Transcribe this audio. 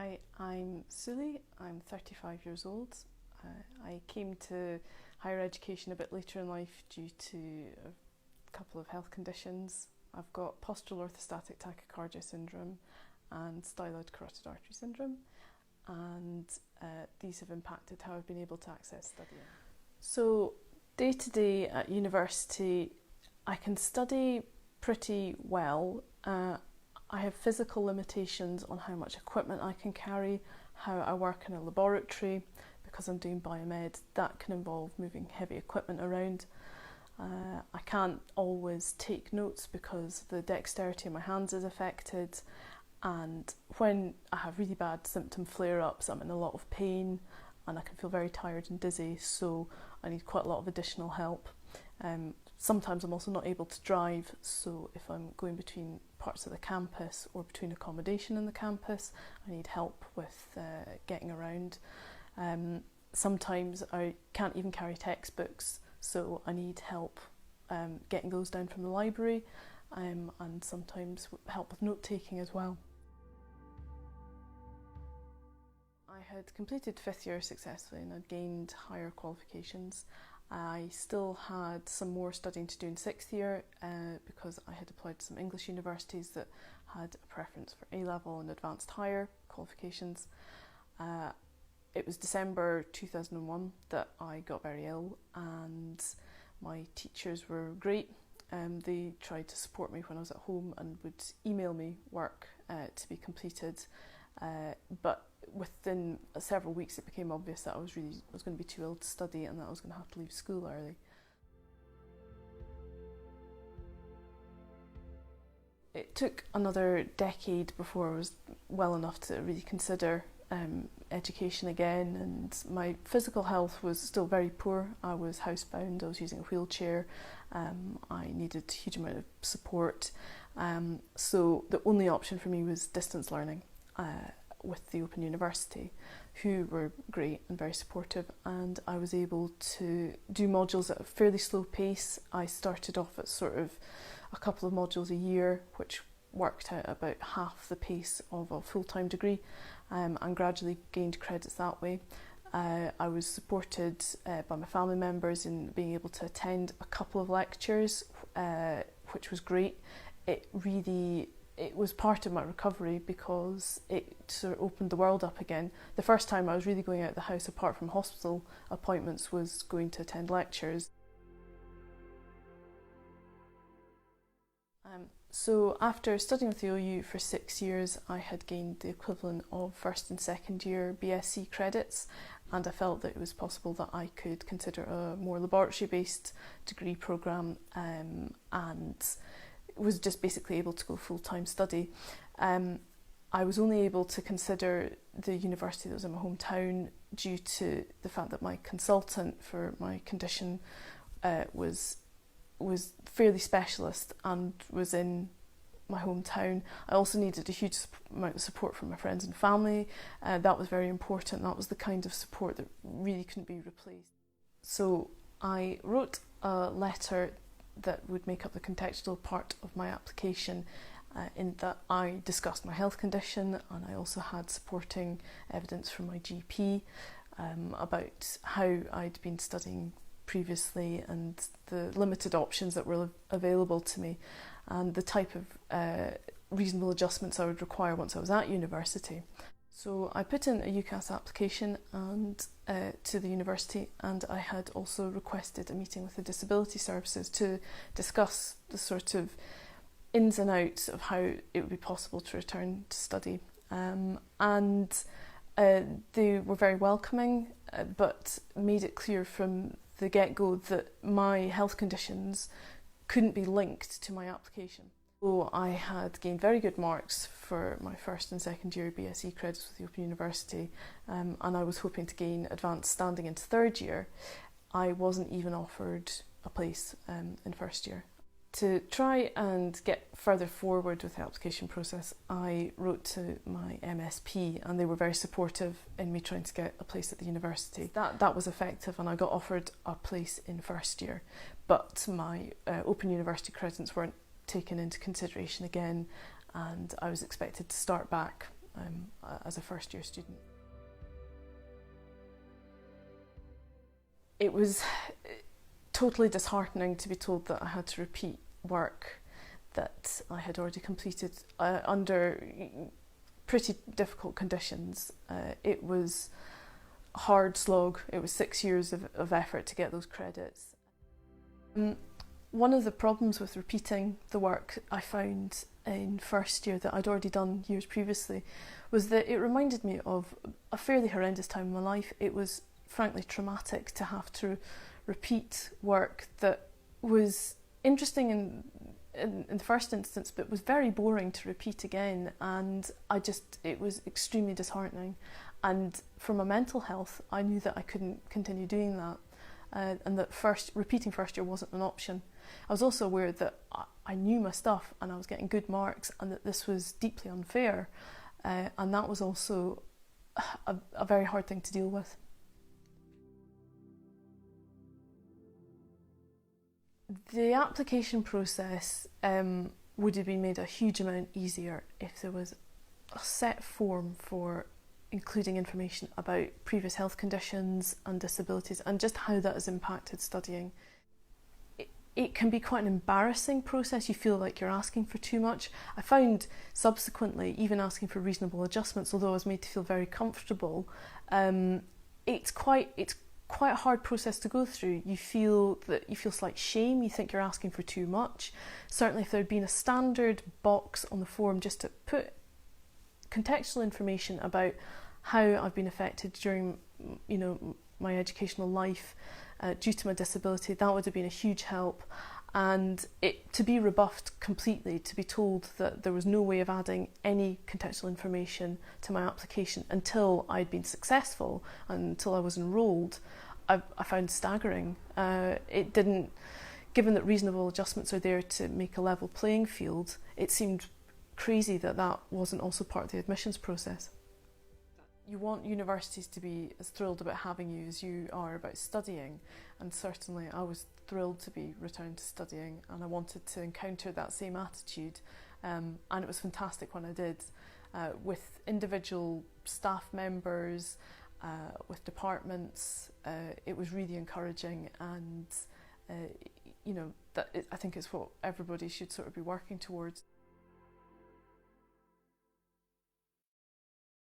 Hi, I'm Suley. I'm 35 years old. I came to higher education a bit later in life due to a couple of health conditions. I've got postural orthostatic tachycardia syndrome and styloid carotid artery syndrome, and these have impacted how I've been able to access studying. So day to day at university, I can study pretty well. I have physical limitations on how much equipment I can carry, how I work in a laboratory. Because I'm doing biomed, that can involve moving heavy equipment around. I can't always take notes because the dexterity in my hands is affected, and when I have really bad symptom flare-ups, I'm in a lot of pain and I can feel very tired and dizzy, so I need quite a lot of additional help. Sometimes I'm also not able to drive, so if I'm going between parts of the campus or between accommodation in the campus, I need help with getting around. Sometimes I can't even carry textbooks, so I need help getting those down from the library, and sometimes help with note-taking as well. I had completed 5th year successfully and I'd gained higher qualifications. I still had some more studying to do in 6th year because I had applied to some English universities that had a preference for A-level and advanced higher qualifications. It was December 2001 that I got very ill, and my teachers were great. They tried to support me when I was at home and would email me work to be completed, but within several weeks it became obvious that I was going to be too ill to study and that I was going to have to leave school early. It took another decade before I was well enough to really consider education again, and my physical health was still very poor. I was housebound, I was using a wheelchair, I needed a huge amount of support, so the only option for me was distance learning with the Open University, who were great and very supportive, and I was able to do modules at a fairly slow pace. I started off at sort of a couple of modules a year, which worked out about half the pace of a full-time degree, and gradually gained credits that way. I was supported by my family members in being able to attend a couple of lectures, which was great. It was part of my recovery because it sort of opened the world up again. The first time I was really going out of the house apart from hospital appointments was going to attend lectures. So after studying with the OU for 6 years, I had gained the equivalent of 1st and 2nd year BSc credits, and I felt that it was possible that I could consider a more laboratory-based degree programme, and was just basically able to go full-time study. I was only able to consider the university that was in my hometown due to the fact that my consultant for my condition was fairly specialist and was in my hometown. I also needed a huge amount of support from my friends and family. That was very important. That was the kind of support that really couldn't be replaced. So I wrote a letter that would make up the contextual part of my application, in that I discussed my health condition, and I also had supporting evidence from my GP about how I'd been studying previously and the limited options that were available to me, and the type of reasonable adjustments I would require once I was at university. So I put in a UCAS application to the university, and I had also requested a meeting with the disability services to discuss the sort of ins and outs of how it would be possible to return to study. And they were very welcoming, but made it clear from the get-go that my health conditions couldn't be linked to my application. So I had gained very good marks for my 1st and 2nd year BSc credits with the Open University, and I was hoping to gain advanced standing into 3rd year. I wasn't even offered a place in 1st year. To try and get further forward with the application process, I wrote to my MSP, and they were very supportive in me trying to get a place at the university. That was effective, and I got offered a place in 1st year, but my Open University credits weren't taken into consideration again, and I was expected to start back as a first year student. It was totally disheartening to be told that I had to repeat work that I had already completed under pretty difficult conditions. It was a hard slog. It was 6 years of effort to get those credits. One of the problems with repeating the work I found in first year that I'd already done years previously was that it reminded me of a fairly horrendous time in my life. It was frankly traumatic to have to repeat work that was interesting in the first instance, but was very boring to repeat again, and it was extremely disheartening. And for my mental health, I knew that I couldn't continue doing that, and that repeating first year wasn't an option. I was also aware that I knew my stuff and I was getting good marks, and that this was deeply unfair, and that was also a very hard thing to deal with. The application process would have been made a huge amount easier if there was a set form for including information about previous health conditions and disabilities and just how that has impacted studying. It can be quite an embarrassing process. You feel like you're asking for too much. I found subsequently, even asking for reasonable adjustments, although I was made to feel very comfortable, it's quite a hard process to go through. You feel slight shame. You think you're asking for too much. Certainly, if there had been a standard box on the form just to put contextual information about how I've been affected during, my educational life due to my disability, that would have been a huge help. And to be rebuffed completely, to be told that there was no way of adding any contextual information to my application until I'd been successful, until I was enrolled, I found staggering. It didn't, given that reasonable adjustments are there to make a level playing field, it seemed crazy that wasn't also part of the admissions process. You want universities to be as thrilled about having you as you are about studying, and certainly I was thrilled to be returned to studying, and I wanted to encounter that same attitude, and it was fantastic when I did, with individual staff members, with departments. It was really encouraging, and I think it's what everybody should sort of be working towards.